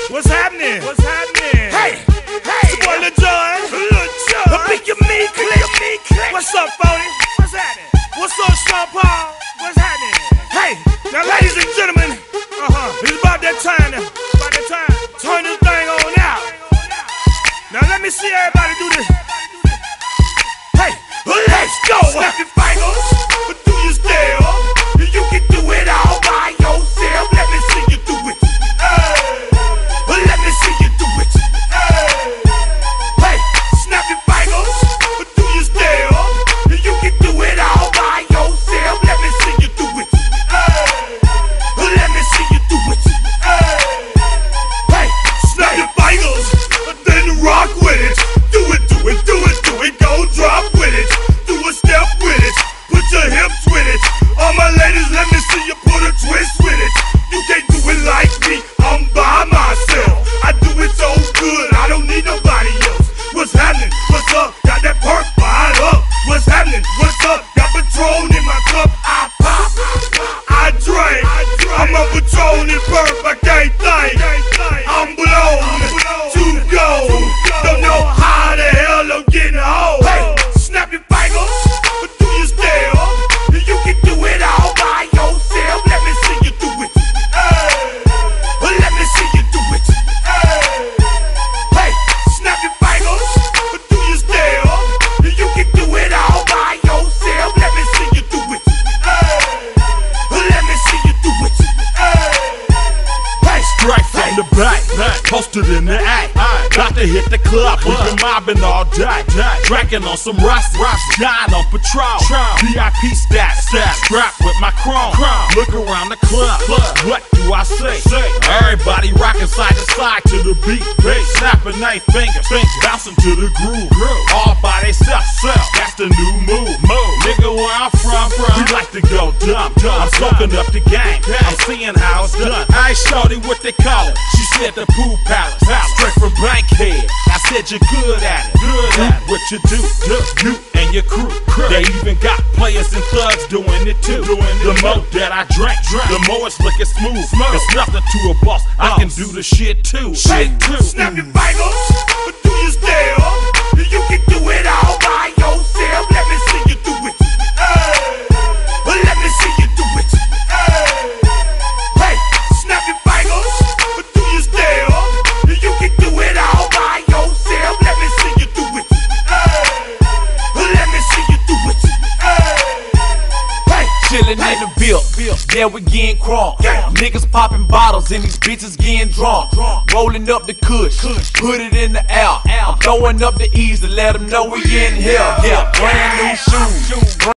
What's happening? What's happening? Hey, It's your boy Lil Jon. Lil Jon. the big your me click. What's up, Phony? What's happening? What's up, Sean Paul? What's happening? Hey, Now, ladies and gentlemen, it's about that time to turn this thing on out. Now, let me see everybody do this. hey, let's go. Snap your fingers, but do you still? You can do it all by yourself. Let me see you do it. Let me see you do it. Hey, snap your fingers, but do you still? You can do it all by yourself. Let me see you do it. Let me see you do it. Hey, snap your fingers, then rock with it. Do it, do it, do it, do it. Go drop with it. Do a step with it. Put your hips with it. All my ladies, let me see you put a twist with it. You can't do it like me. I'm by myself. I do it so good. I don't need nobody else. What's happening? What's up? Got that perk fired up. What's happening? What's up? Got Patron in my cup. I pop. I drink. I'm a Patron and perk. I can't think. I'm blown to go. Don't know how the hell I'm getting home. Hey, snap your fingers, but do you still? You can do it all by yourself. Let me see you do it. Let me see you do it. Hey, snap your fingers, but do you still? You can do it all by yourself. Let me see you do it. Let me see you do it. Hey, Straight from the back, posted in the act. Got to hit the club, we've been mobbing all day. Drinking on some rust, dying on Patron. VIP stats, strapped with my chrome. Look around the club, what do I say? Everybody rocking side to side to the beat. Snapping they fingers, bouncing to the groove. All by themselves, that's the new move. Nigga, where I'm from, we like to go dumb. I'm soaking up the game, I'm seeing how it's done. I ain't shorty what they call it. She said the pool palace, straight from Bankhead. I said you're good at it. What you do, you and your crew. They even got players and thugs doing it too. The more that I drink, the more it's looking smooth. It's nothing to a boss, I can do the shit too. snap your fingers, but do you still? You can do it all by yourself. Let me see you do it. Let me see you do it. Hey, snap your fingers, but do you still? You can do it all by yourself. Let me see you do it. Let me see you do it. Hey, Chillin' in the bill, yeah, we getting crunk. Niggas popping bottles and these bitches getting drunk. Rolling up the kush, put it in the air. I'm throwing up the E's to let them know we in here. Yeah, brand new shoes.